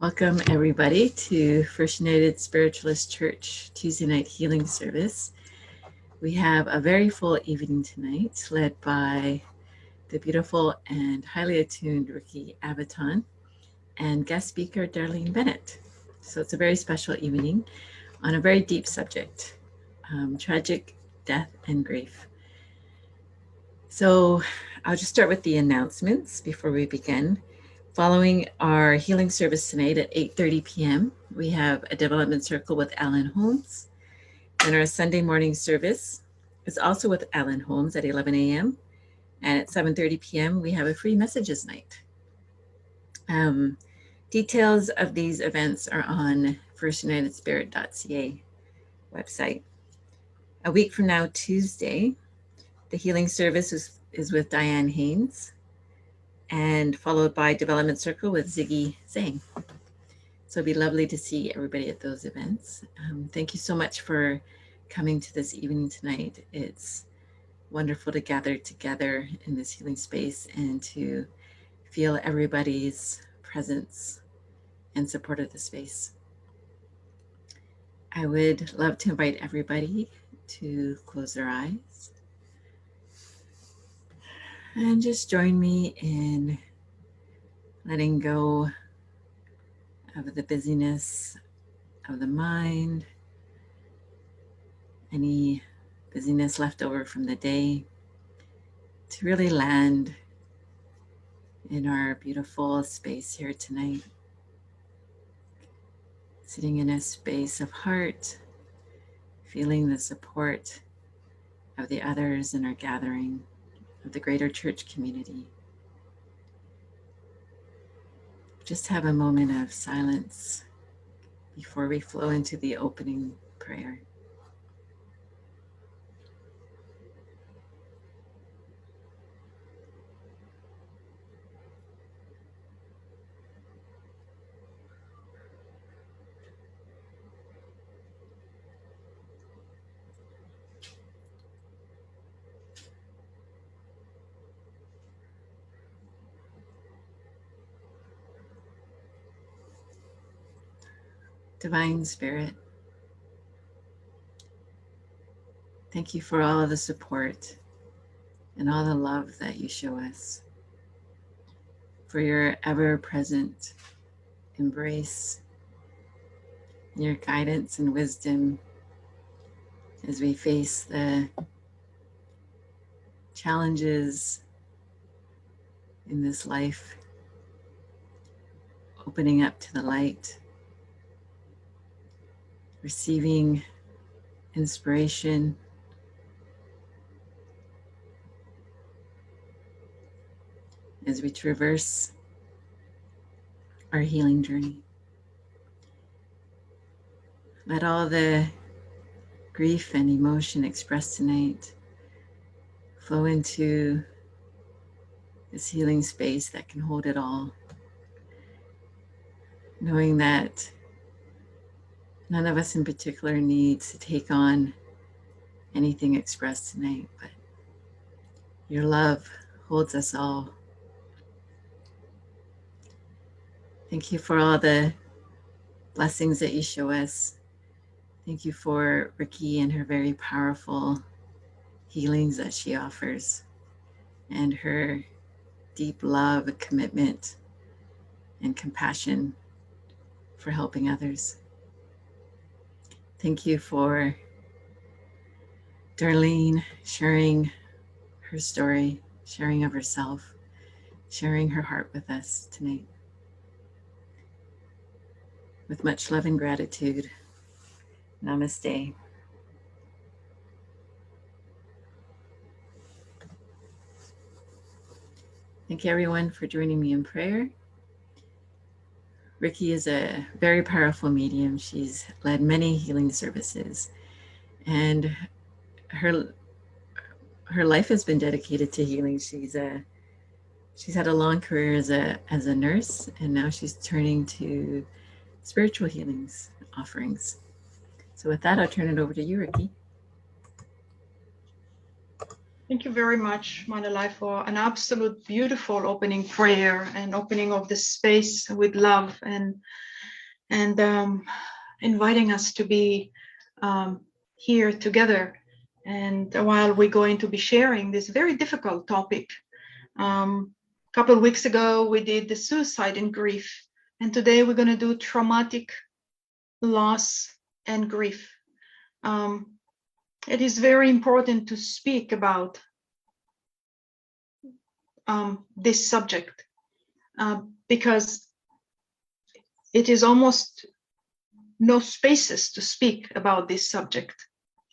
Welcome everybody to First United Spiritualist Church Tuesday night healing service. We have a very full evening tonight led by the beautiful and highly attuned Rickie Avitan and guest speaker Darlene Bennett. So it's a very special evening on a very deep subject, tragic death and grief. So I'll just start with the announcements before we begin. Following our healing service tonight at 8:30 p.m., we have a development circle with Alan Holmes. And our Sunday morning service is also with Alan Holmes at 11 a.m. And at 7:30 p.m., we have a free messages night. Details of these events are on firstunitedspirit.ca website. A week from now, Tuesday, the healing service is with Diane Haynes, and followed by Development Circle with Ziggy Zhang. So it'd be lovely to see everybody at those events. Thank you so much for coming to this evening tonight. It's wonderful to gather together in this healing space and to feel everybody's presence and support of the space. I would love to invite everybody to close their eyes and just join me in letting go of the busyness of the mind, any busyness left over from the day, to really land in our beautiful space here tonight. Sitting in a space of heart, feeling the support of the others in our gathering, of the greater church community. Just have a moment of silence before we flow into the opening prayer. Divine Spirit, thank you for all of the support and all the love that you show us, for your ever-present embrace, and your guidance and wisdom as we face the challenges in this life, opening up to the light, receiving inspiration, as we traverse our healing journey. Let all the grief and emotion expressed tonight flow into this healing space that can hold it all, knowing that none of us in particular needs to take on anything expressed tonight, but your love holds us all. Thank you for all the blessings that you show us. Thank you for Rickie and her very powerful healings that she offers, and her deep love, commitment, and compassion for helping others. Thank you for Darlene sharing her story, sharing of herself, sharing her heart with us tonight. With much love and gratitude, namaste. Thank you everyone for joining me in prayer. Rickie is a very powerful medium. She's led many healing services, and her life has been dedicated to healing. She's had a long career as a nurse, and now she's turning to spiritual healings offerings. So with that, I'll turn it over to you, Rickie. Thank you very much, Manalai, for an absolute beautiful opening prayer and opening of the space with love. And and inviting us to be here together. And while we're going to be sharing this very difficult topic, a couple of weeks ago we did the suicide and grief, and today we're going to do traumatic loss and grief. It is very important to speak about this subject because it is almost no spaces to speak about this subject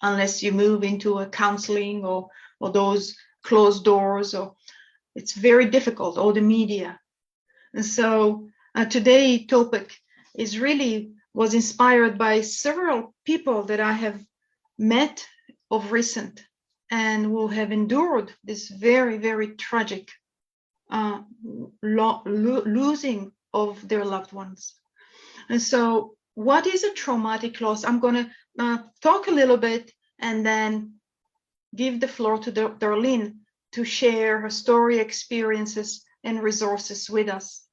unless you move into a counseling or those closed doors, or it's very difficult, or the media. And so today's topic was inspired by several people that I have met of recent and who have endured this very, very tragic losing of their loved ones. And so what is a traumatic loss? I'm going to talk a little bit and then give the floor to Darlene to share her story, experiences, and resources with us.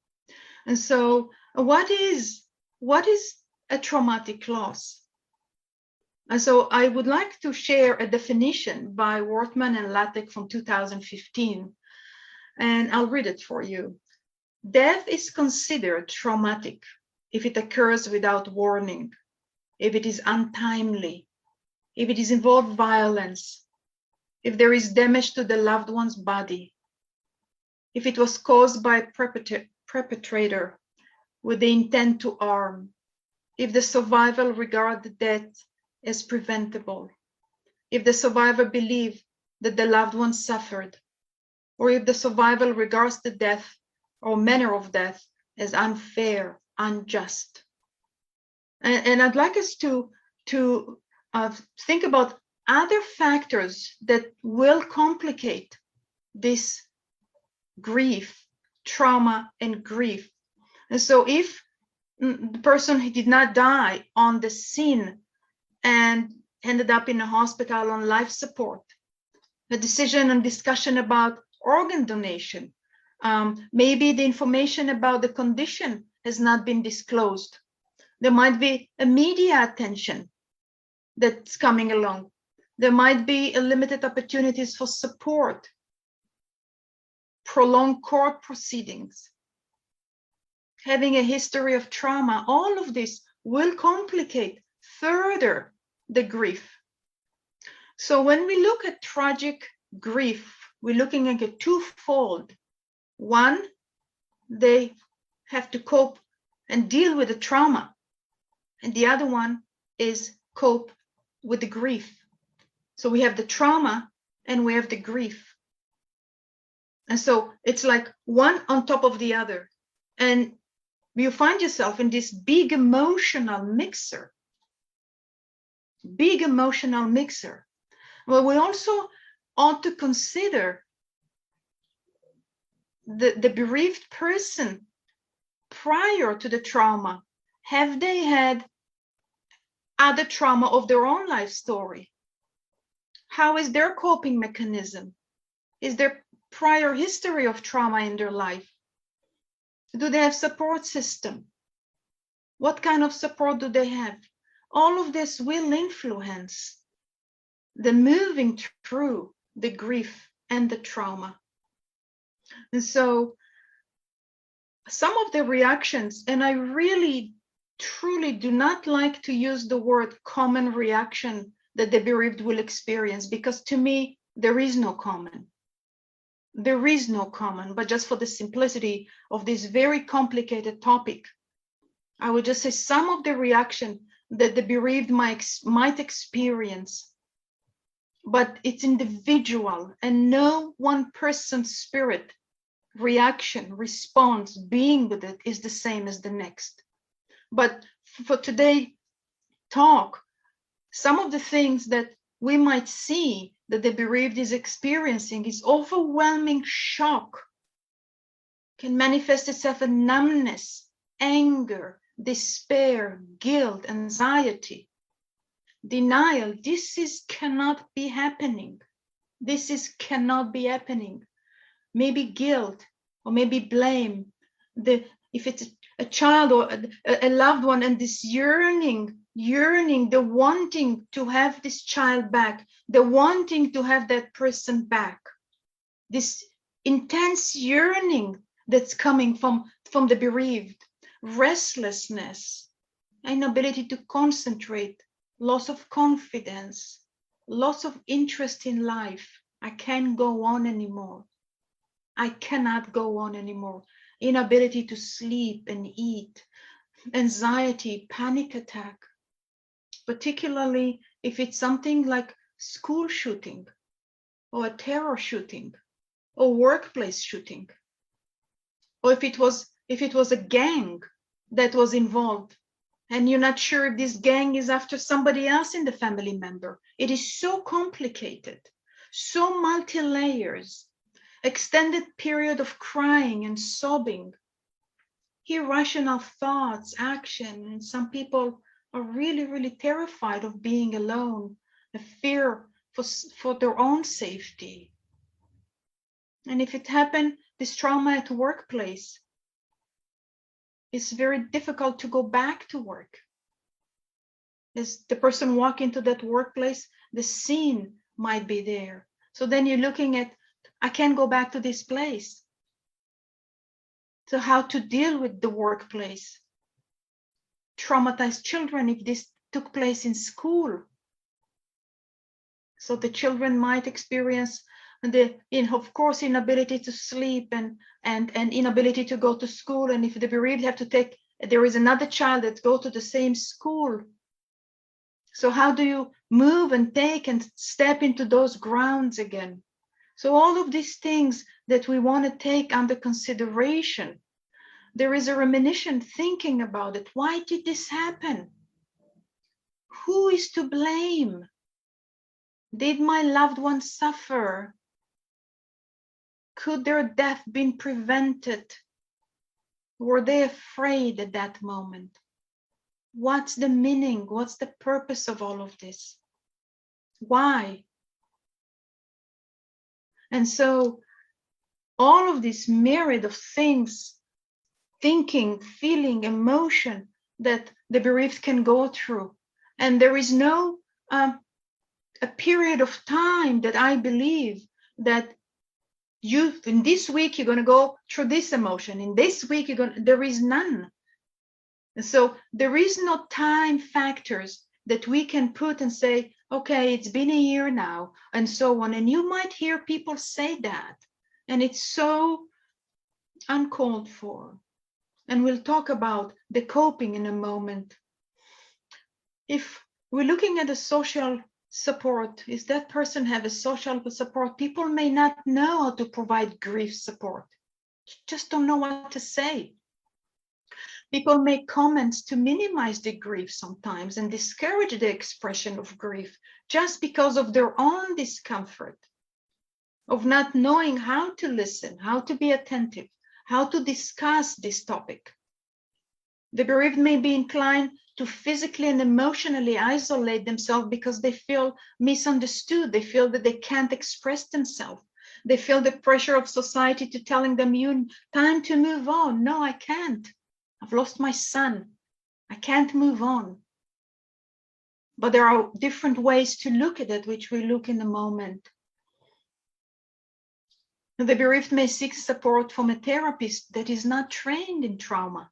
And so what is a traumatic loss? And so I would like to share a definition by Wortman and Latek from 2015, and I'll read it for you. Death is considered traumatic if it occurs without warning, if it is untimely, if it is involved violence, if there is damage to the loved one's body, if it was caused by a perpetrator with the intent to harm, if the survivor regards the death as preventable, if the survivor believes that the loved one suffered, or if the survivor regards the death or manner of death as unfair, unjust. And I'd like us to think about other factors that will complicate this grief, trauma, and grief. And so if the person did not die on the scene and ended up in a hospital on life support, the decision and discussion about organ donation, maybe the information about the condition has not been disclosed. There might be a media attention that's coming along. There might be a limited opportunities for support, prolonged court proceedings, having a history of trauma. All of this will complicate further the grief. So when we look at tragic grief, we're looking at a twofold. One, they have to cope and deal with the trauma. And the other one is cope with the grief. So we have the trauma and we have the grief. And so it's like one on top of the other. And you find yourself in this big emotional mixer. Big emotional mixer. Well, we also ought to consider the bereaved person prior to the trauma. Have they had other trauma of their own life story? How is their coping mechanism? Is there prior history of trauma in their life? Do they have support system? What kind of support do they have? All of this will influence the moving through the grief and the trauma. And so some of the reactions, and I really, truly do not like to use the word common reaction that the bereaved will experience, because to me, there is no common. There is no common, but just for the simplicity of this very complicated topic, I would just say some of the reaction that the bereaved might experience, but it's individual, and no one person's spirit, reaction, response, being with it is the same as the next. But for today talk, some of the things that we might see that the bereaved is experiencing is overwhelming shock, can manifest itself in numbness, anger, despair, guilt, anxiety, denial. This cannot be happening. This cannot be happening. Maybe guilt or maybe blame. If it's a child or a loved one, and this yearning, the wanting to have this child back, the wanting to have that person back, this intense yearning that's coming from the bereaved, restlessness, inability to concentrate, loss of confidence, loss of interest in life. I can't go on anymore. I cannot go on anymore. Inability to sleep and eat, anxiety, panic attack, particularly if it's something like school shooting or a terror shooting or workplace shooting, or if it was a gang that was involved and you're not sure if this gang is after somebody else in the family member. It is so complicated, so multi-layers, extended period of crying and sobbing, irrational thoughts, action, and some people are really, really terrified of being alone, a fear for their own safety. And if it happened, this trauma at workplace, it's very difficult to go back to work. As the person walk into that workplace, the scene might be there. So then you're looking at, I can't go back to this place. So how to deal with the workplace? Traumatized children, if this took place in school. So the children might experience of course, inability to sleep and inability to go to school. And if the bereaved have to take, there is another child that go to the same school. So how do you move and take and step into those grounds again? So all of these things that we want to take under consideration, there is a reminiscent thinking about it. Why did this happen? Who is to blame? Did my loved one suffer? Could their death been prevented? Were they afraid at that moment? What's the meaning? What's the purpose of all of this? Why? And so all of this myriad of things, thinking, feeling, emotion that the bereaved can go through. And there is no a period of time that I believe that in this week you're going to go through this emotion, in this week there is none. And so there is no time factors that we can put and say, okay, it's been a year now, and so on. And you might hear people say that, and it's so uncalled for. And we'll talk about the coping in a moment. If we're looking at a social support, is that person have a social support? People may not know how to provide grief support, just don't know what to say. People make comments to minimize the grief sometimes and discourage the expression of grief just because of their own discomfort, of not knowing how to listen, how to be attentive, how to discuss this topic. The bereaved may be inclined to physically and emotionally isolate themselves because they feel misunderstood. They feel that they can't express themselves. They feel the pressure of society to telling them, time to move on. No, I can't. I've lost my son. I can't move on. But there are different ways to look at it, which we look in a moment. The bereaved may seek support from a therapist that is not trained in trauma.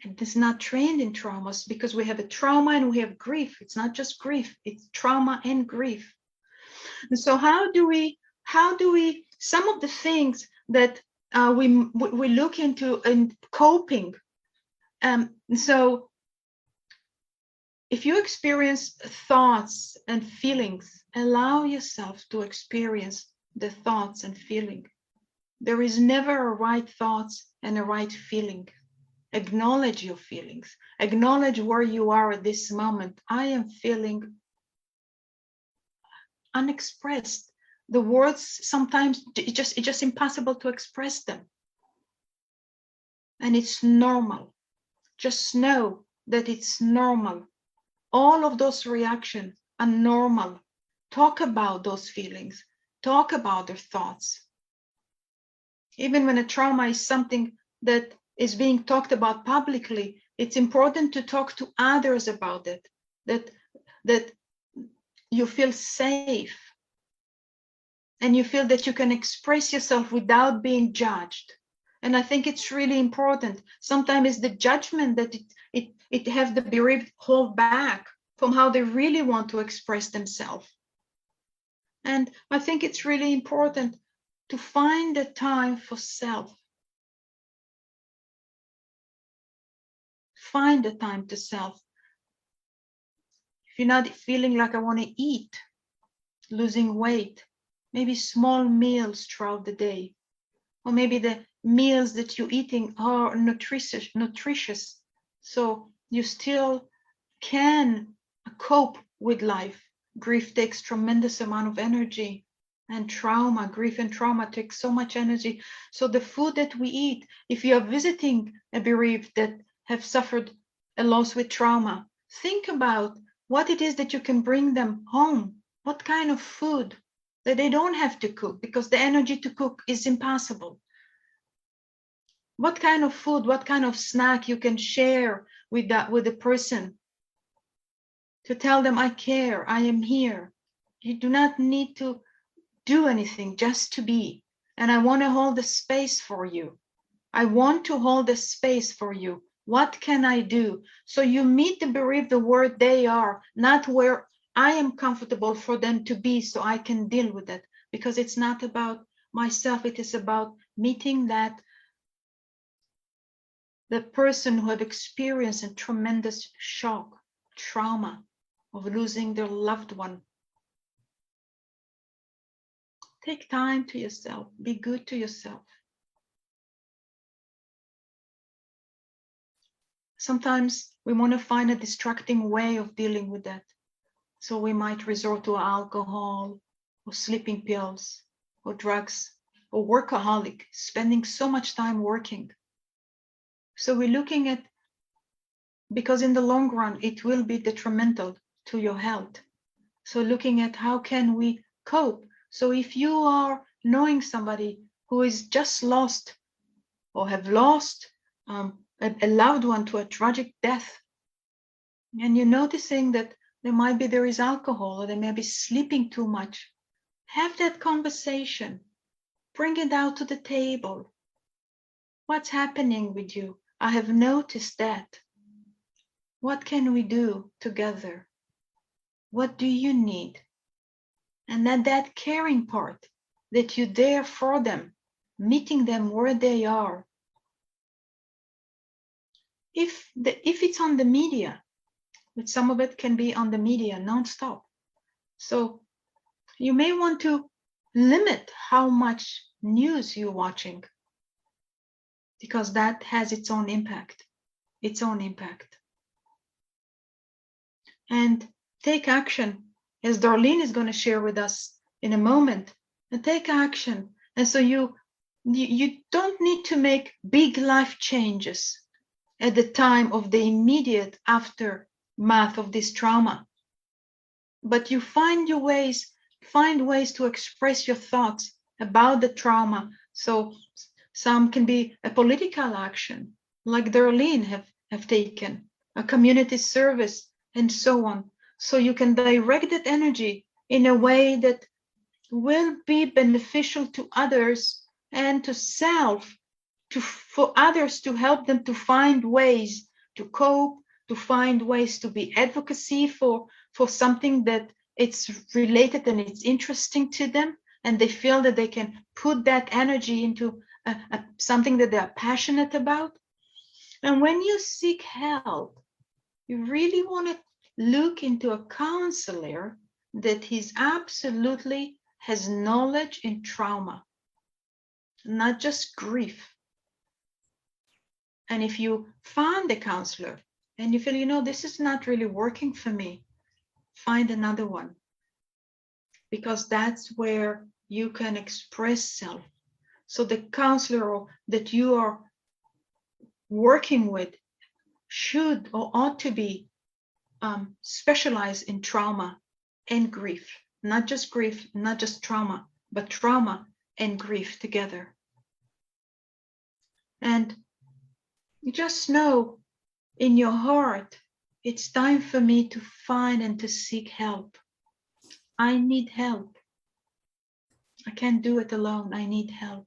It is not trained in traumas because we have a trauma and we have grief. It's not just grief, it's trauma and grief. And so how do we, some of the things that we look into in coping. So if you experience thoughts and feelings, allow yourself to experience the thoughts and feeling. There is never a right thoughts and a right feeling. Acknowledge your feelings. Acknowledge where you are at this moment. I am feeling unexpressed. The words sometimes it's just impossible to express them. And it's normal. Just know that it's normal. All of those reactions are normal. Talk about those feelings. Talk about their thoughts. Even when a trauma is something that is being talked about publicly, it's important to talk to others about it, that you feel safe and you feel that you can express yourself without being judged. And I think it's really important. Sometimes it's the judgment that it have the bereaved hold back from how they really want to express themselves. And I think it's really important to find the time for self. Find the time to self. If you're not feeling like I want to eat, losing weight, maybe small meals throughout the day, or maybe the meals that you're eating are nutritious, so you still can cope with life. Grief takes tremendous amount of energy, and grief and trauma takes so much energy. So the food that we eat, if you are visiting a bereaved that have suffered a loss with trauma, think about what it is that you can bring them home. What kind of food that they don't have to cook, because the energy to cook is impossible. What kind of food, what kind of snack you can share with the person to tell them, I care, I am here. You do not need to do anything, just to be. And I want to hold the space for you. I want to hold the space for you. What can I do? So you meet the bereaved where they are, not where I am comfortable for them to be, so I can deal with it. Because it's not about myself, it is about meeting the person who have experienced a tremendous shock, trauma of losing their loved one. Take time to yourself. Be good to yourself. Sometimes we want to find a distracting way of dealing with that. So we might resort to alcohol or sleeping pills or drugs or workaholic, spending so much time working. So we're looking at, because in the long run, it will be detrimental to your health. So looking at how can we cope. So if you are knowing somebody who is just lost or have lost a loved one to a tragic death, and you're noticing that there is alcohol, or they may be sleeping too much, have that conversation. Bring it out to the table. What's happening with you? I have noticed that. What can we do together? What do you need? And then that caring part, that you're there for them, meeting them where they are. If it's on the media, but some of it can be on the media nonstop. So you may want to limit how much news you're watching, because that has its own impact. And take action, as Darlene is going to share with us in a moment. And take action. And so you don't need to make big life changes at the time of the immediate aftermath of this trauma. But you find ways to express your thoughts about the trauma. So some can be a political action, like Darlene have taken, a community service, and so on. So you can direct that energy in a way that will be beneficial to others and to self, for others, to help them to find ways to cope, to find ways to be advocacy for something that it's related and it's interesting to them, and they feel that they can put that energy into something that they're passionate about. And when you seek help, you really want to look into a counselor that absolutely has knowledge in trauma, not just grief. And if you find a counselor and you feel, this is not really working for me, find another one, because that's where you can express self. So the counselor that you are working with should or ought to be specialized in trauma and grief, not just trauma, but trauma and grief together. And you just know in your heart, it's time for me to find and to seek help. I need help. I can't do it alone. I need help.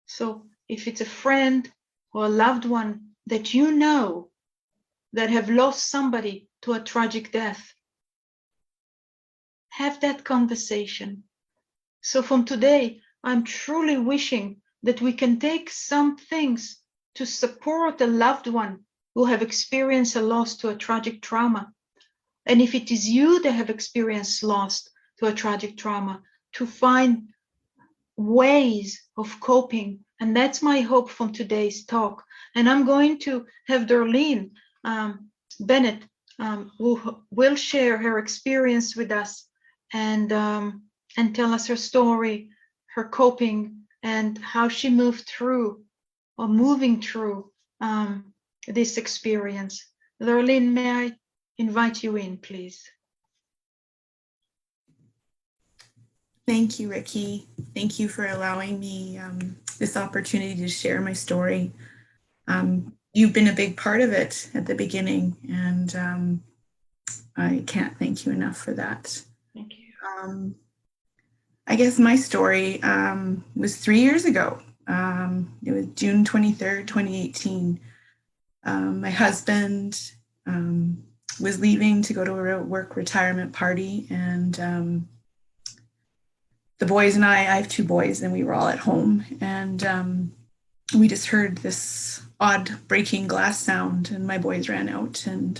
So if it's a friend or a loved one that you know that have lost somebody to a tragic death, have that conversation. So from today, I'm truly wishing that we can take some things to support a loved one who have experienced a loss to a tragic trauma. And if it is you that have experienced loss to a tragic trauma, to find ways of coping. And that's my hope from today's talk. And I'm going to have Darlene Bennett, who will share her experience with us and tell us her story, her coping, and how she moved through or moving through this experience. Darlene, may I invite you in, please? Thank you, Rickie. Thank you for allowing me this opportunity to share my story. You've been a big part of it at the beginning, and I can't thank you enough for that. Thank you. I guess my story was 3 years ago. It was June 23rd, 2018. My husband was leaving to go to a work retirement party, and the boys and I have 2 boys, and we were all at home, and we just heard this odd breaking glass sound, and my boys ran out and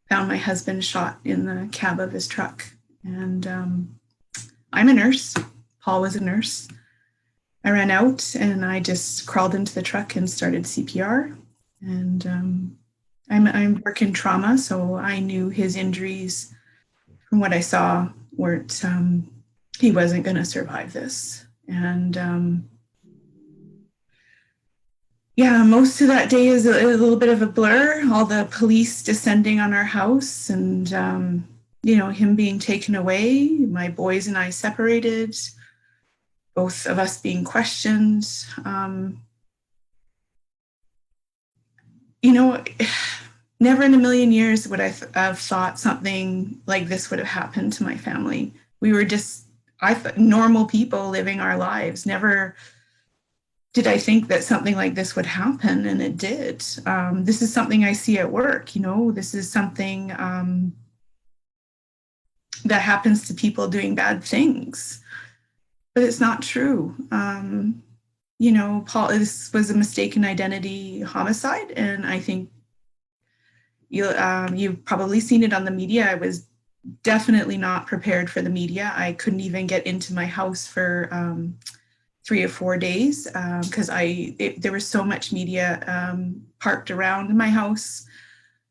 found my husband shot in the cab of his truck. And I'm a nurse. Paul was a nurse. I ran out and I just crawled into the truck and started CPR. And I'm work in trauma, so I knew his injuries from what I saw weren't, he wasn't going to survive this. And yeah, most of that day is a little bit of a blur. All the police descending on our house, and him being taken away, my boys and I separated, both of us being questioned. Never in a million years would I have thought something like this would have happened to my family. We were just, normal people living our lives. Never did I think that something like this would happen, and it did. This is something I see at work. This is something that happens to people doing bad things, but it's not true. Paul, this was a mistaken identity homicide, and I think you've probably seen it on the media. I was definitely not prepared for the media. I couldn't even get into my house for 3 or 4 days because there was so much media parked around my house.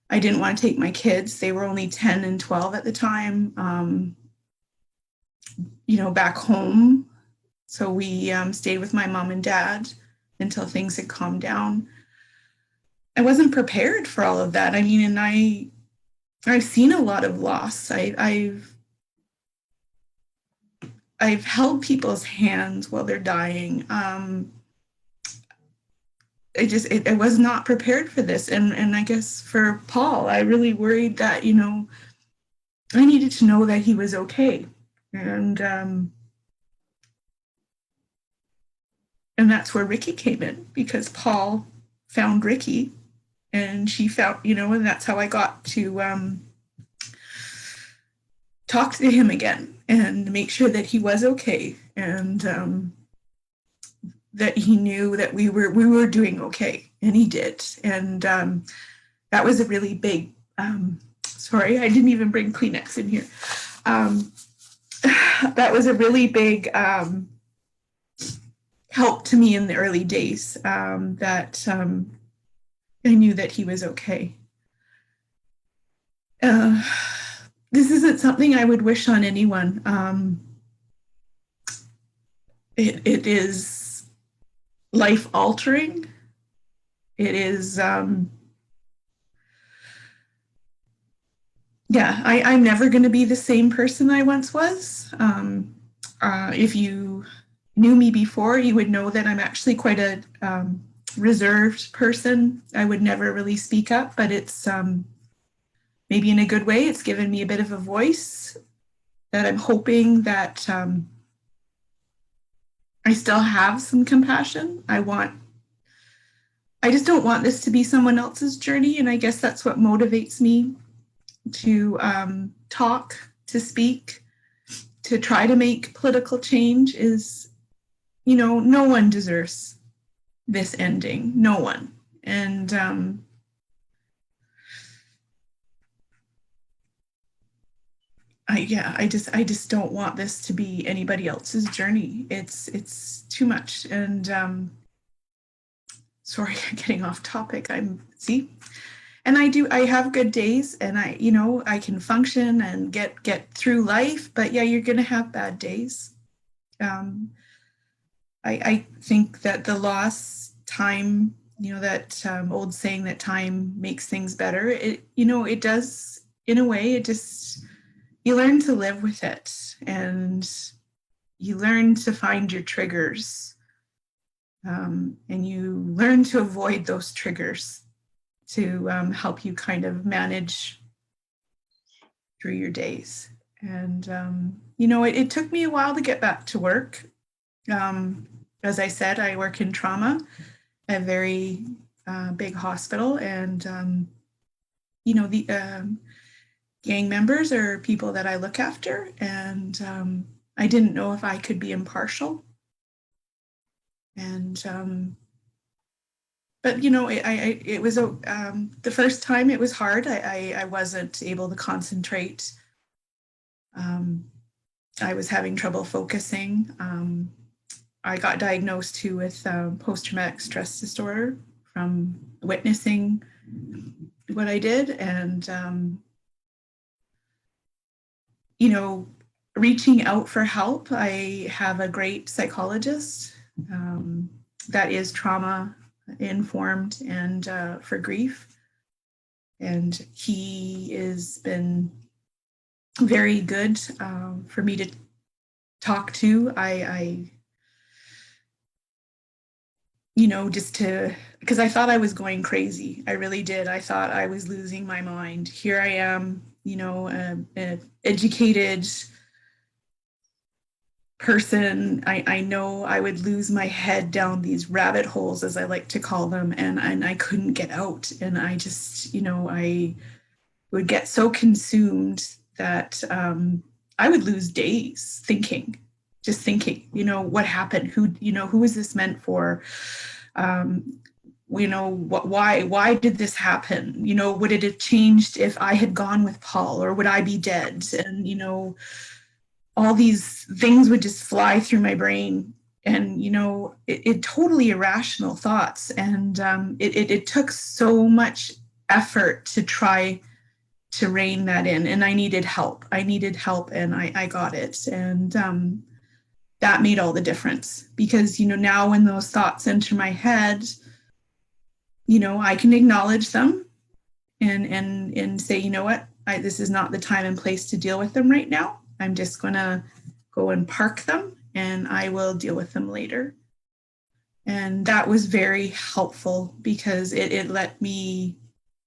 I didn't want to take my kids. They were only 10 and 12 at the time, back home. So we stayed with my mom and dad until things had calmed down. I wasn't prepared for all of that. I mean, and I've seen a lot of loss. I've held people's hands while they're dying. I was not prepared for this. And I guess for Paul, I really worried that, I needed to know that he was okay. And that's where Rickie came in, because Paul found Rickie, and she found, and that's how I got to talk to him again and make sure that he was okay, and that he knew that we were doing okay, and he did. And that was a really big, sorry, I didn't even bring Kleenex in here. That was a really big help to me in the early days, that I knew that he was okay. This isn't something I would wish on anyone. It is life-altering. It is, I'm never going to be the same person I once was. If knew me before, you would know that I'm actually quite a reserved person. I would never really speak up, but it's maybe in a good way. It's given me a bit of a voice that I'm hoping that I still have some compassion. I just don't want this to be someone else's journey. And I guess that's what motivates me to talk, to speak, to try to make political change is, no one deserves this ending. No one. And I just don't want this to be anybody else's journey. It's too much. And sorry, I'm getting off topic. And I have good days, and I can function and get through life, but yeah, you're going to have bad days. I think that the loss, time, that old saying that time makes things better, it does in a way. You learn to live with it, and you learn to find your triggers, and you learn to avoid those triggers to help you kind of manage through your days. And, it took me a while to get back to work. As I said, I work in trauma, a very big hospital, and, the gang members are people that I look after, and I didn't know if I could be impartial. And but it was the first time it was hard. I wasn't able to concentrate. I was having trouble focusing. I got diagnosed too with post-traumatic stress disorder from witnessing what I did, and reaching out for help. I have a great psychologist that is trauma informed and for grief, and he has been very good for me to talk to. Because I thought I was going crazy. I really did. I thought I was losing my mind. Here I am, an educated person. I know I would lose my head down these rabbit holes, as I like to call them, and I couldn't get out. And I just, I would get so consumed that I would lose days thinking, what happened? Who is this meant for? Why did this happen? Would it have changed if I had gone with Paul, or would I be dead? And, all these things would just fly through my brain, and, it totally irrational thoughts. And it took so much effort to try to rein that in. And I needed help, and I got it. And that made all the difference, because, now when those thoughts enter my head, I can acknowledge them and say, what, this is not the time and place to deal with them right now. I'm just going to go and park them, and I will deal with them later. And that was very helpful, because it let me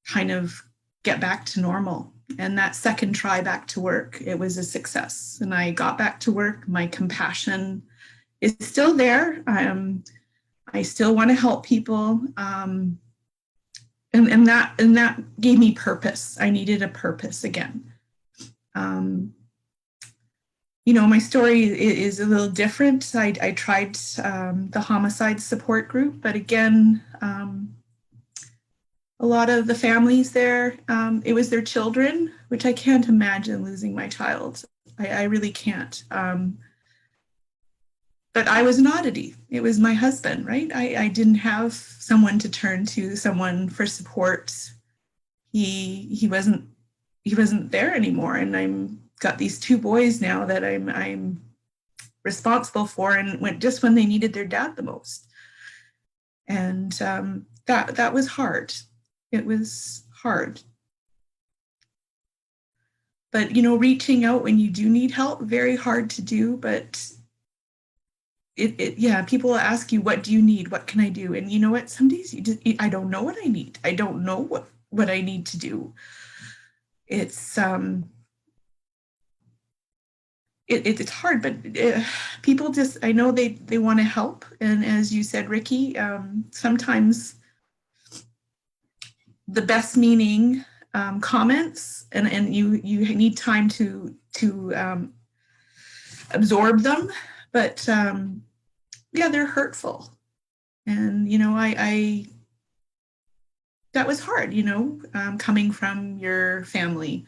kind of get back to normal. And that second try back to work, it was a success. And I got back to work. My compassion is still there. I still want to help people. And that gave me purpose. I needed a purpose again. My story is a little different. I tried the homicide support group, but again, a lot of the families there, it was their children, which I can't imagine losing my child. I really can't. But I was an oddity. It was my husband, right? I didn't have someone to turn to, someone for support. He wasn't there anymore, and I'm got these two boys now that I'm responsible for, and went just when they needed their dad the most. And that was hard. It was hard. But reaching out when you do need help, very hard to do, but yeah, people will ask you, what do you need? What can I do? And you know what? Some days I don't know what I need. I don't know what I need to do. It's it's hard, but people just, I know they want to help. And as you said, Rickie, sometimes the best meaning comments, and you need time to absorb them, but yeah, they're hurtful. And I that was hard, coming from your family.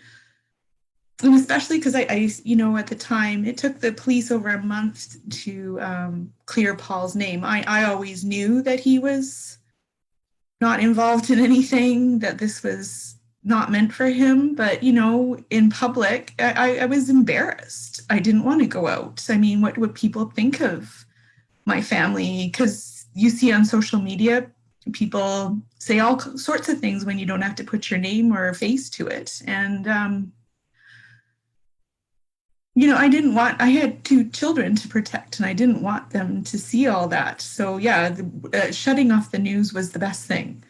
And especially because I, at the time, it took the police over a month to clear Paul's name. I always knew that he was not involved in anything, that this was not meant for him. But, in public, I was embarrassed. I didn't want to go out. I mean, what would people think of my family? Because you see on social media, people say all sorts of things when you don't have to put your name or face to it. And, I had 2 children to protect, and I didn't want them to see all that. So yeah, shutting off the news was the best thing.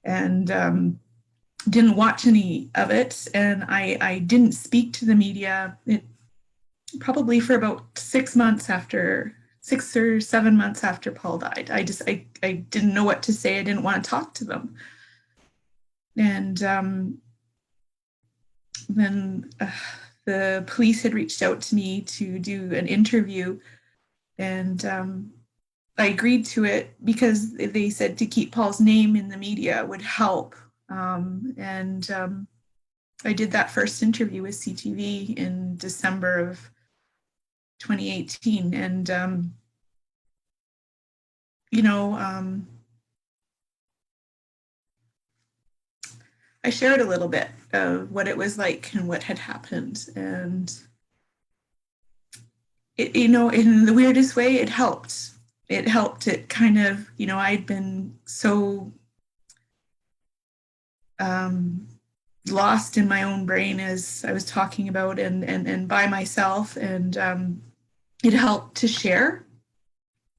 And didn't watch any of it. And I didn't speak to the media probably for about 6 or 7 months after Paul died. I didn't know what to say. I didn't want to talk to them. And then the police had reached out to me to do an interview, and I agreed to it because they said to keep Paul's name in the media would help. And I did that first interview with CTV in December of 2018. And, I shared a little bit of what it was like and what had happened. And, in the weirdest way, it helped. It helped. It kind of, I'd been so lost in my own brain, as I was talking about, and by myself. And it helped to share.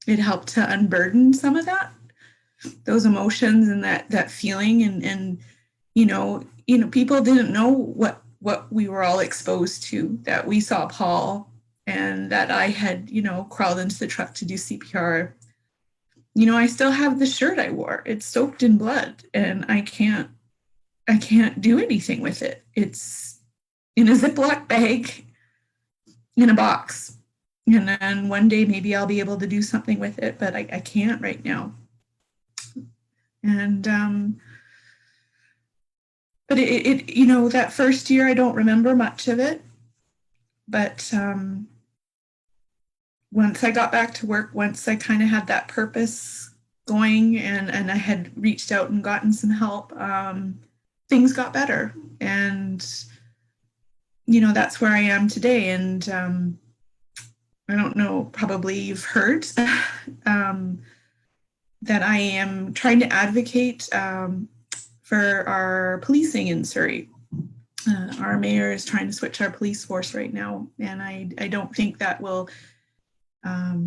It helped to unburden some of those emotions and that feeling. And people didn't know what we were all exposed to, that we saw Paul, and that I had, crawled into the truck to do CPR. I still have the shirt I wore. It's soaked in blood, and I can't do anything with it. It's in a Ziploc bag in a box. And then one day maybe I'll be able to do something with it, but I can't right now. And but it that first year, I don't remember much of it. But once I got back to work, once I kind of had that purpose going, and I had reached out and gotten some help, things got better. And, that's where I am today. And I don't know, probably you've heard that I am trying to advocate for our policing in Surrey. Our mayor is trying to switch our police force right now, and I don't think that will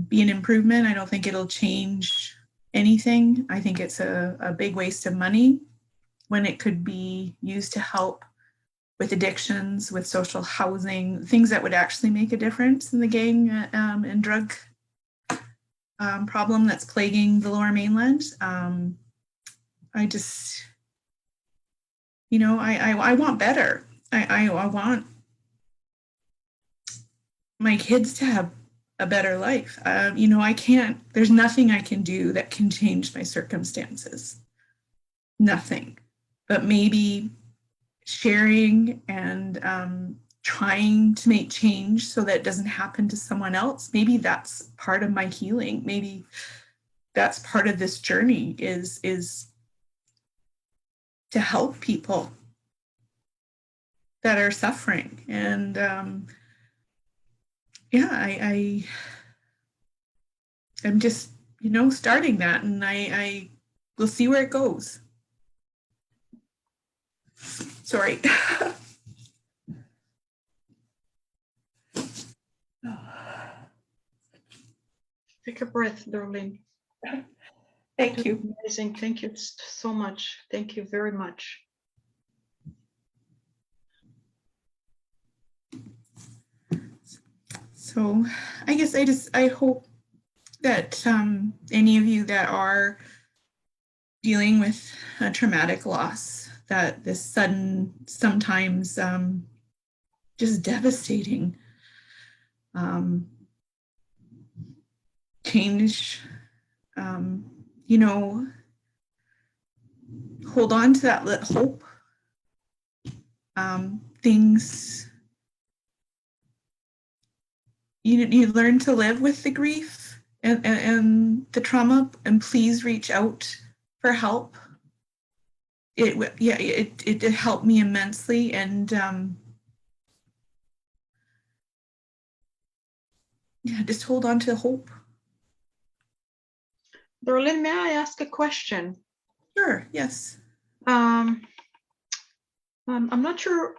be an improvement. I don't think it'll change anything. I think it's a big waste of money when it could be used to help with addictions, with social housing, things that would actually make a difference in the gang and drug problem that's plaguing the Lower Mainland. I just, I want better. I want my kids to have a better life. There's nothing I can do that can change my circumstances. Nothing. But maybe sharing and trying to make change so that it doesn't happen to someone else. Maybe that's part of my healing. Maybe that's part of this journey is to help people that are suffering. And I'm just, starting that, and I will see where it goes. Sorry. Take a breath, Darlene. Thank you. Amazing. Thank you so much. Thank you very much. So I guess I hope that any of you that are dealing with a traumatic loss, that this sudden, sometimes just devastating change, you know, hold on to that hope. Things, you learn to live with the grief and the trauma, and please reach out for help. It helped me immensely, and yeah, just hold on to hope. Darlene, may I ask a question? Sure, yes. I'm not sure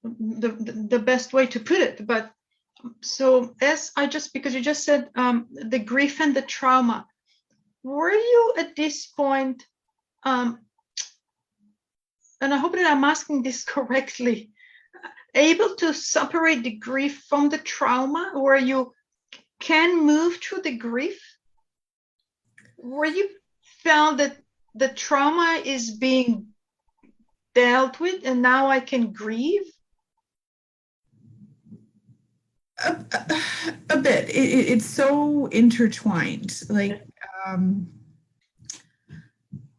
the best way to put it, but so because you just said the grief and the trauma, were you at this point, and I hope that I'm asking this correctly, able to separate the grief from the trauma, where you can move through the grief? Where you felt that the trauma is being dealt with and now I can grieve? A bit. It's so intertwined. Like,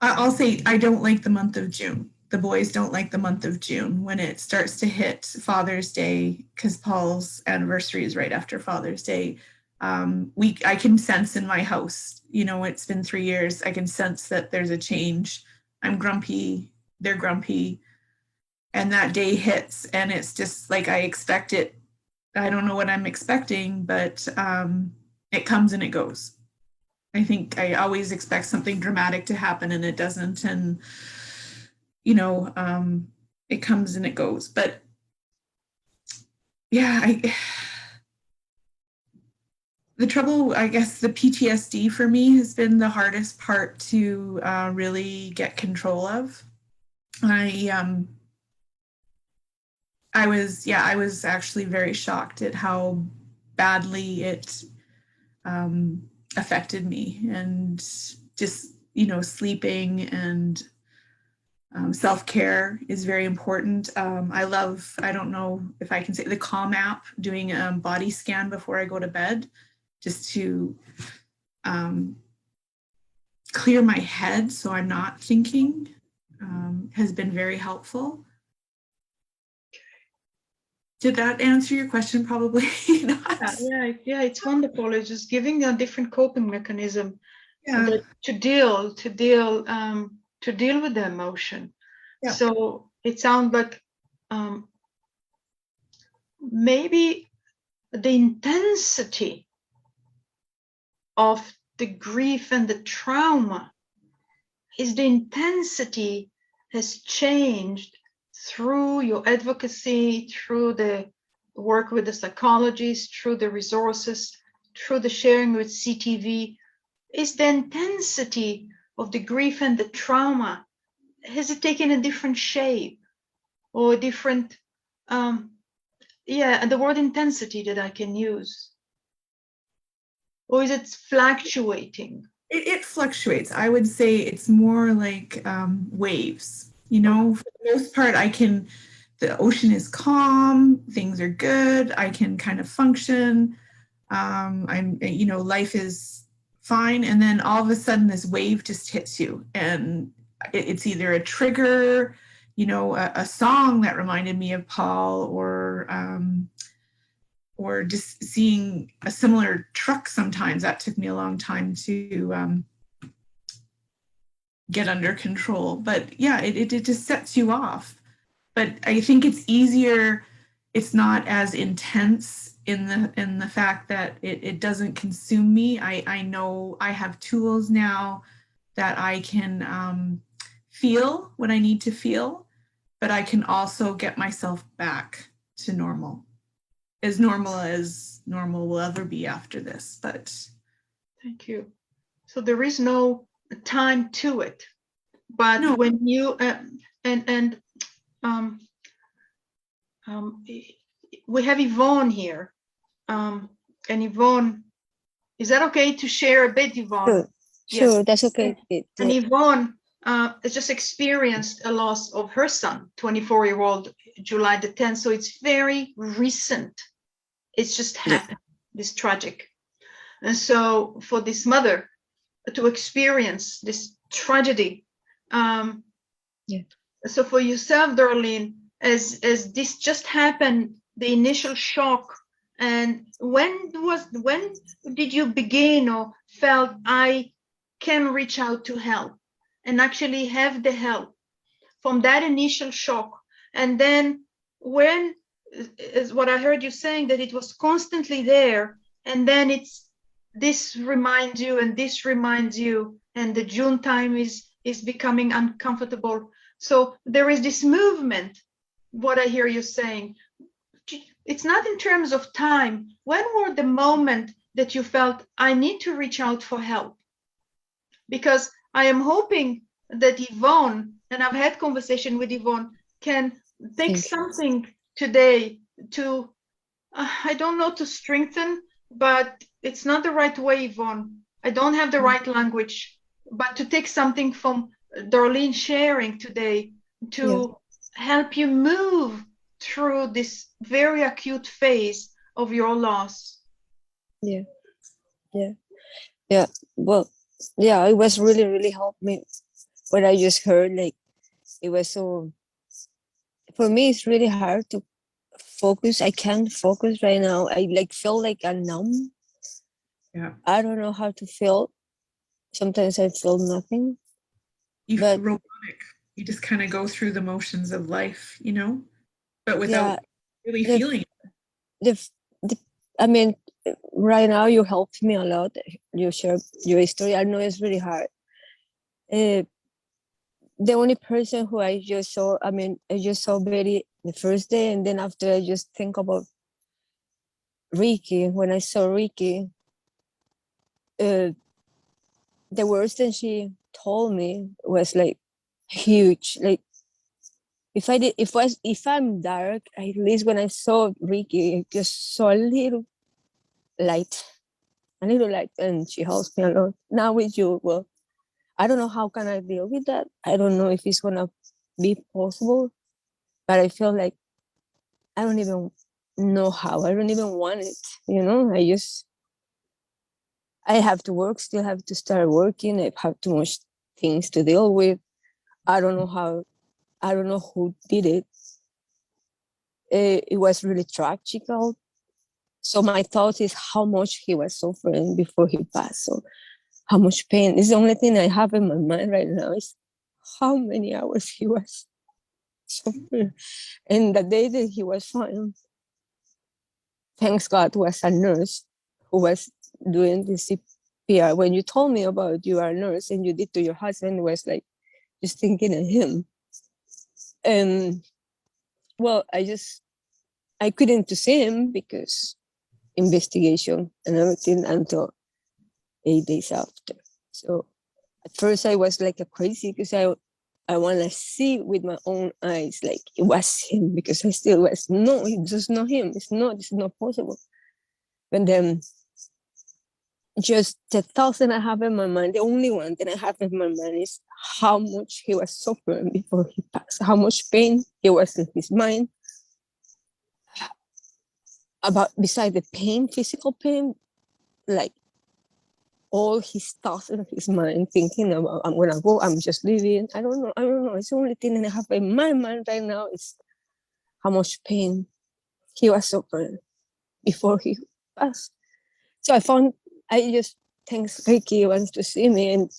I'll say I don't like the month of June. The boys don't like the month of June when it starts to hit Father's Day, because Paul's anniversary is right after Father's Day. I can sense in my house, it's been 3 years. I can sense that there's a change. I'm grumpy. They're grumpy. And that day hits, and it's just like I expect it. I don't know what I'm expecting, but it comes and it goes. I think I always expect something dramatic to happen, and it doesn't. And, it comes and it goes. But yeah, the trouble, I guess, the PTSD for me has been the hardest part to really get control of. I was actually very shocked at how badly it affected me, and just, sleeping and self-care is very important. I don't know if I can say, the Calm app, doing a body scan before I go to bed, just to clear my head so I'm not thinking, has been very helpful. Did that answer your question? Probably not. Yeah, it's wonderful. It's just giving a different coping mechanism to deal with the emotion. Yeah. So it sounds like maybe the intensity of the grief and the trauma has changed through your advocacy, through the work with the psychologists, through the resources, through the sharing with CTV. Is the intensity of the grief and the trauma, has it taken a different shape or a different, the word intensity that I can use? Or is it fluctuating? It fluctuates. I would say it's more like waves. For the most part, the ocean is calm, things are good, I can kind of function. Life is fine. And then all of a sudden this wave just hits you, and it's either a trigger, a song that reminded me of Paul, or just seeing a similar truck sometimes. That took me a long time to get under control. But yeah, it just sets you off. But I think it's easier, it's not as intense in the fact that it doesn't consume me. I know I have tools now that I can feel what I need to feel, but I can also get myself back to normal as normal will ever be after this. But Thank you. So there is no time to it, but No. when you um, um, we have Yvonne here, and Yvonne, is that okay to share a bit, Yvonne? Sure, Yes. sure, that's okay. And Yvonne has just experienced a loss of her son, 24-year-old, July the 10th. So it's very recent. It's just happened, this tragic. And so for this mother to experience this tragedy, so for yourself, Darlene, as this just happened, the initial shock, and when did you begin or felt I can reach out to help and actually have the help from that initial shock? And then when is what I heard you saying, that it was constantly there, and then it's this reminds you and this reminds you, and the June time is becoming uncomfortable. So there is this movement, what I hear you saying. It's not in terms of time. When were the moment that you felt I need to reach out for help? Because I am hoping that Yvonne, and I've had conversation with Yvonne, can take something today to, I don't know, to strengthen, but it's not the right way, Yvonne. I don't have the right language, but to take something from Darlene sharing today to help you move through this very acute phase of your loss. Well, it was really helped me. What I just heard, like, it was so, for me, it's really hard to focus. I can't focus right now. I like feel like I'm numb. I don't know how to feel. Sometimes I feel nothing. You feel robotic. You just kind of go through the motions of life, you know, but without really feeling it. I mean, right now you helped me a lot. You shared your story. I know it's really hard. The only person who I just saw very the first day, and then after I just think about Rickie. When I saw Rickie, the words that she told me was like huge. Like if I'm dark, at least when I saw Rickie, I just saw a little light, and she helps me a lot. Now with you, well, I don't know how can I deal with that. I don't know if it's gonna be possible, but I feel like I don't even know how. I don't even want it. You know, I have to work, still have to start working. I have too much things to deal with. I don't know how. I don't know who did it. It was really tragical. So my thought is how much he was suffering before he passed. So how much pain. It's the only thing I have in my mind right now is how many hours he was suffering. And the day that he was fine, thanks God, was a nurse who was doing the CPR. When you told me about you are a nurse and you did to your husband, it was like just thinking of him. And well, I couldn't to see him because investigation and everything until 8 days after. So at first I was like a crazy because I want to see with my own eyes, like it was him, because I still was, no, it's just not him. It's not possible. But then just the thoughts that I have in my mind, the only one that I have in my mind is how much he was suffering before he passed, how much pain he was in his mind. Beside the pain, physical pain, like all his thoughts in his mind, thinking about, I'm gonna go, I'm just leaving. I don't know. It's the only thing that I have in my mind right now is how much pain he was suffering before he passed. So I just thanks Rickie wants to see me and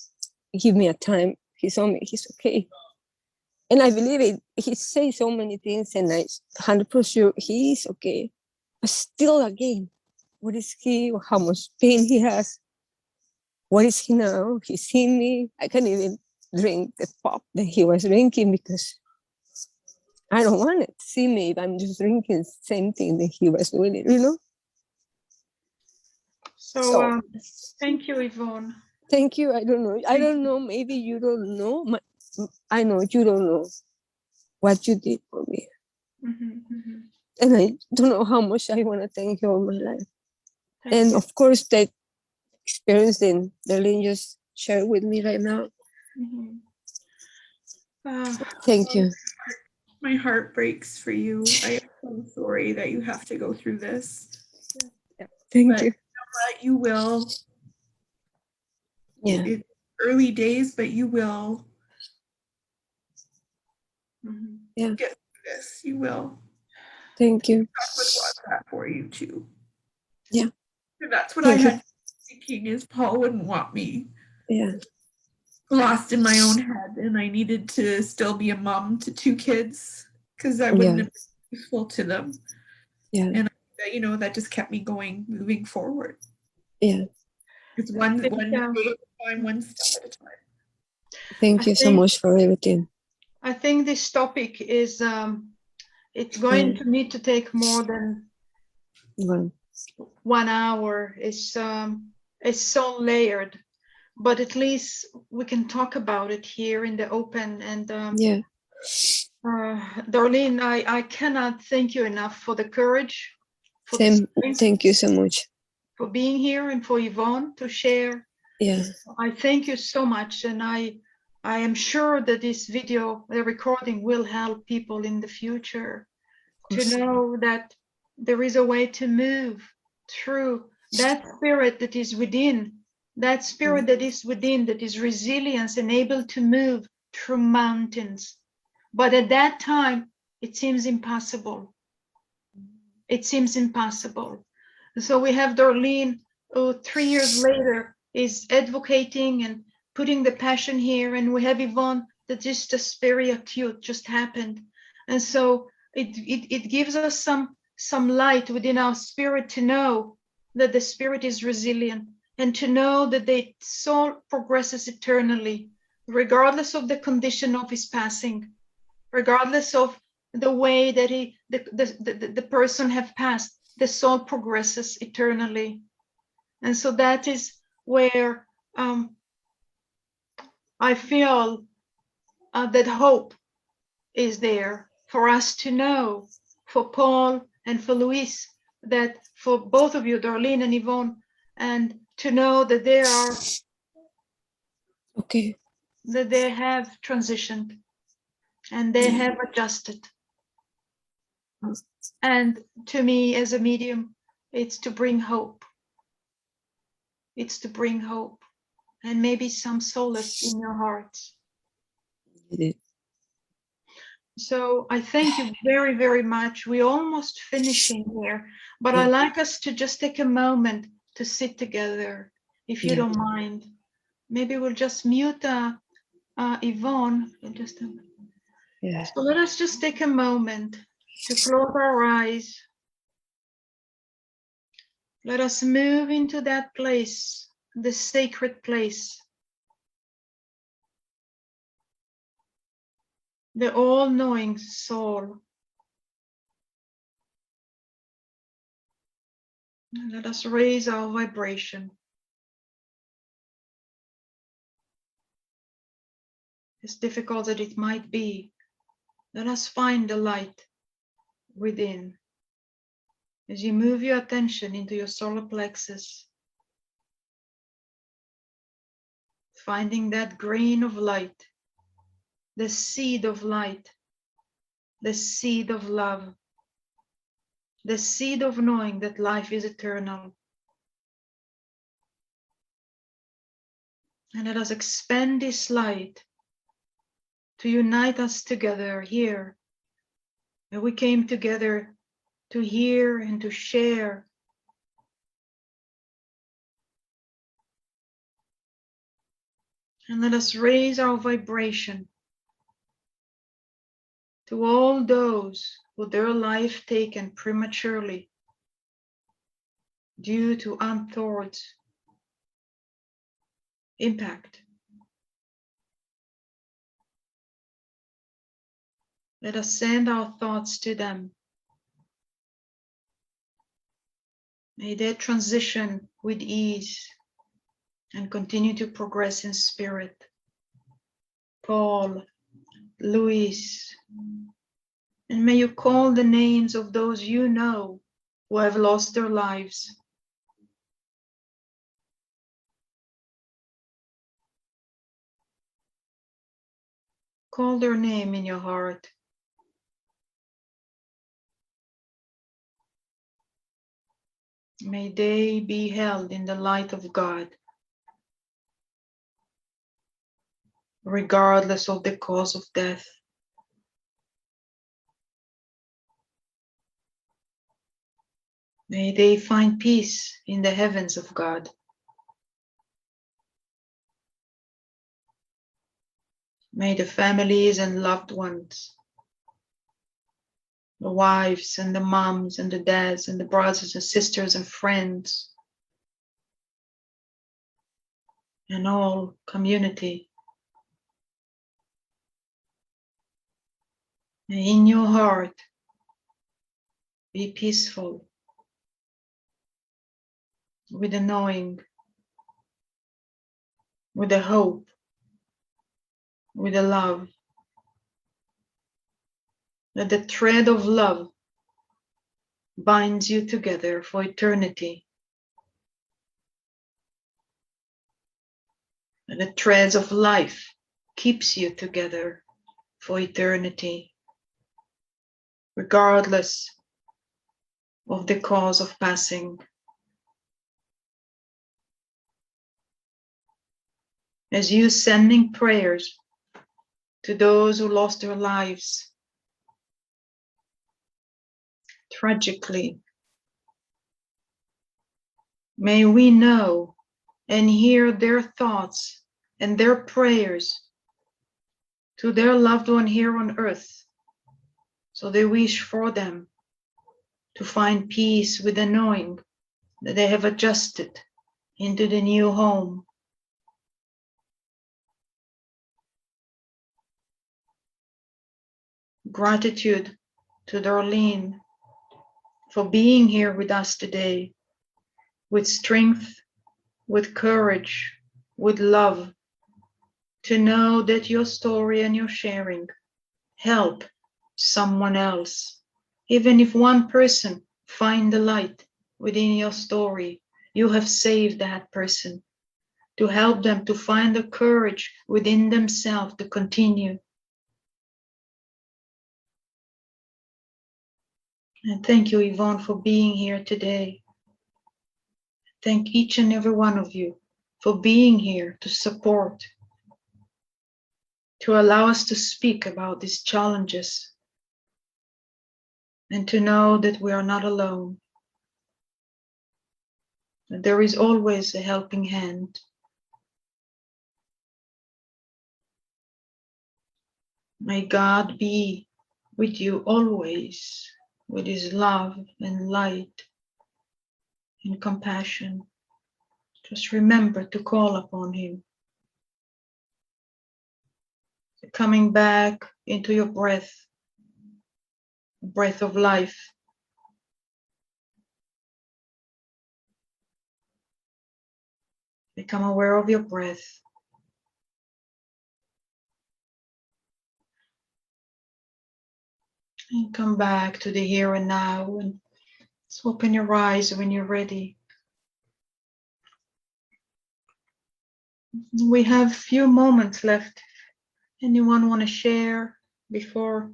give me a time. He saw me, he's okay. And I believe it. He says so many things and I'm 100% sure he is okay. But still again, what is he, how much pain he has? What is he now? He's seen me. I can't even drink the pop that he was drinking because I don't want it to see me if I'm just drinking the same thing that he was doing, you know? So thank you, Yvonne. Thank you. I don't know. I don't know. Maybe you don't know. I know you don't know what you did for me. And I don't know how much I want to thank you all my life. And of course, that experience that Darlene just shared with me right now. Thank you. My heart breaks for you. I am so sorry that you have to go through this. Thank you. But you will. Yeah. It's early days, but you will. Yeah. Get through this. You will. Thank you. God would want that for you too. Yeah. And that's what Thank I you. had thinking is Paul wouldn't want me Yeah. lost in my own head, and I needed to still be a mom to 2 kids because I wouldn't have been useful to them. Yeah. And you know, that just kept me going, moving forward. Yeah. It's one day at a time, one step at a time. Thank you so much for everything. I think this topic is it's going to need to take more than 1 hour. It's so layered, but at least we can talk about it here in the open. And Darlene, I cannot thank you enough for the courage, for the strength, thank you so much for being here, and for Yvonne to share. Yeah. I thank you so much, and I am sure that this video, the recording, will help people in the future to know that there is a way to move through that spirit that is within, that spirit that is within, that is resilience and able to move through mountains. But at that time, it seems impossible. It seems impossible. So we have Darlene, who 3 years later is advocating and putting the passion here, and we have Yvonne that just very acute, just happened. And so it gives us some light within our spirit to know that the spirit is resilient, and to know that the soul progresses eternally, regardless of the condition of his passing, regardless of the way that the person have passed, the soul progresses eternally. And so that is where I feel that hope is there for us to know, for Paul and for Luis, that for both of you, Darlene and Yvonne, and to know that they are that they have transitioned and they have adjusted. And to me, as a medium, it's to bring hope. It's to bring hope and maybe some solace in your hearts. So I thank you very, very much. We're almost finishing here, but I'd like us to just take a moment to sit together, if you don't mind. Maybe we'll just mute Yvonne. So let us just take a moment to close our eyes. Let us move into that place, the sacred place, the all-knowing soul. And let us raise our vibration. As difficult as it might be, let us find the light within. As you move your attention into your solar plexus, finding that grain of light, the seed of light, the seed of love, the seed of knowing that life is eternal. And let us expand this light to unite us together here, where we came together to hear and to share. And let us raise our vibration to all those with their life taken prematurely due to untoward impact. Let us send our thoughts to them. May their transition with ease and continue to progress in spirit. Paul, Luis, and may you call the names of those you know who have lost their lives. Call their name in your heart. May they be held in the light of God, regardless of the cause of death. May they find peace in the heavens of God. May the families and loved ones, the wives and the moms and the dads and the brothers and sisters and friends, and all community, may in your heart be peaceful with the knowing, with the hope, with the love, that the thread of love binds you together for eternity. And the threads of life keeps you together for eternity, regardless of the cause of passing. As you sending prayers to those who lost their lives tragically, may we know and hear their thoughts and their prayers to their loved one here on earth, so they wish for them to find peace with the knowing that they have adjusted into the new home. Gratitude to Darlene for being here with us today, with strength, with courage, with love, to know that your story and your sharing help someone else. Even if one person find the light within your story, you have saved that person, to help them to find the courage within themselves to continue. And thank you, Yvonne, for being here today. Thank each and every one of you for being here to support, to allow us to speak about these challenges, and to know that we are not alone, that there is always a helping hand. May God be with you always, with his love and light and compassion. Just remember to call upon him. Coming back into your breath, breath of life. Become aware of your breath. And come back to the here and now, and just open your eyes when you're ready. We have few moments left. Anyone want to share before,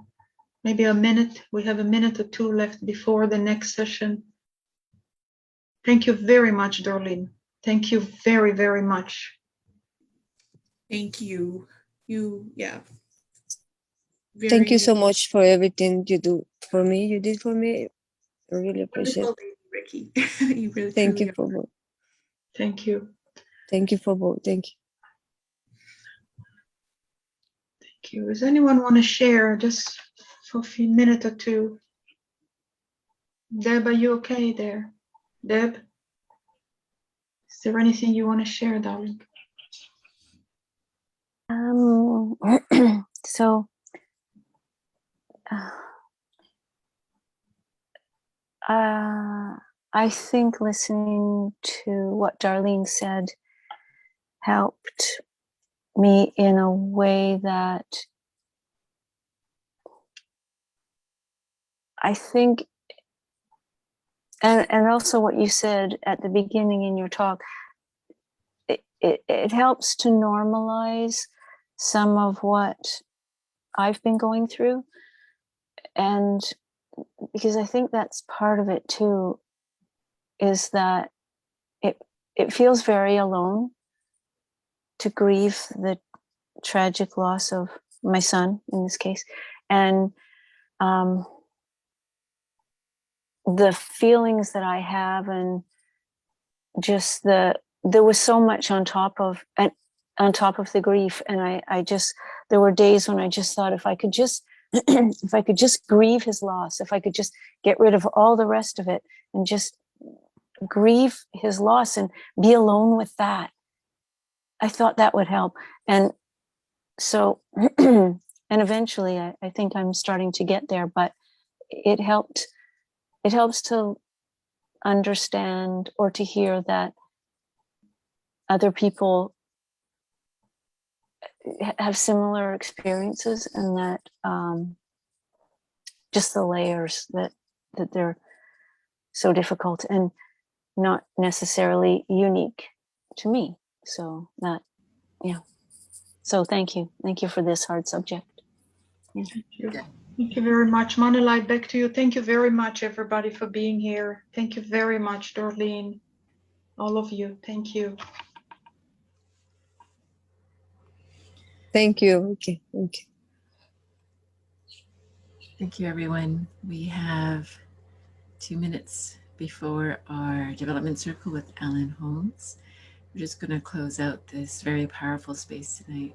maybe a minute? We have a minute or two left before the next session. Thank you very much, Darlene. Thank you very, very much. Thank you. Yeah. Thank you so much for everything you do for me. You did for me. I really appreciate it. Rickie. You really Thank you are. for both. Thank you. Thank you for both. Thank you. Thank you. Does anyone want to share just for a few minutes or two? Deb, are you okay there? Deb? Is there anything you want to share, darling? So I think listening to what Darlene said helped me in a way that I think, and also what you said at the beginning in your talk, it helps to normalize some of what I've been going through. And because I think that's part of it too, is that it feels very alone to grieve the tragic loss of my son in this case. And the feelings that I have, and just there was so much on top of the grief. And I just, there were days when I just thought, if I could just if I could just grieve his loss, if I could just get rid of all the rest of it and just grieve his loss and be alone with that, I thought that would help. And so, and eventually I think I'm starting to get there, but it helps to understand or to hear that other people have similar experiences, and that just the layers that they're so difficult and not necessarily unique to me. So that, yeah. So thank you for this hard subject. Yeah. Thank you very much, Manilai. Back to you. Thank you very much, everybody, for being here. Thank you very much, Darlene. All of you. Thank you. Thank you. Okay. Thank you. Thank you, everyone. We have 2 minutes before our development circle with Alan Holmes. We're just going to close out this very powerful space tonight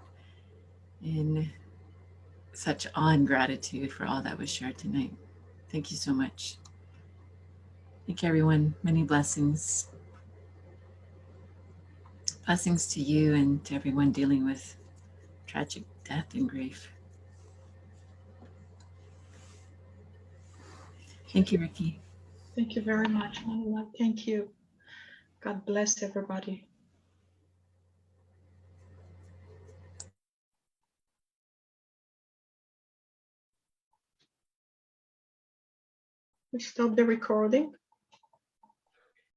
in such awe and gratitude for all that was shared tonight. Thank you so much. Thank you, everyone. Many blessings. Blessings to you and to everyone dealing with tragic death and grief. Thank you, Rickie. Thank you very much, Manilai. Thank you. God bless everybody. We stop the recording.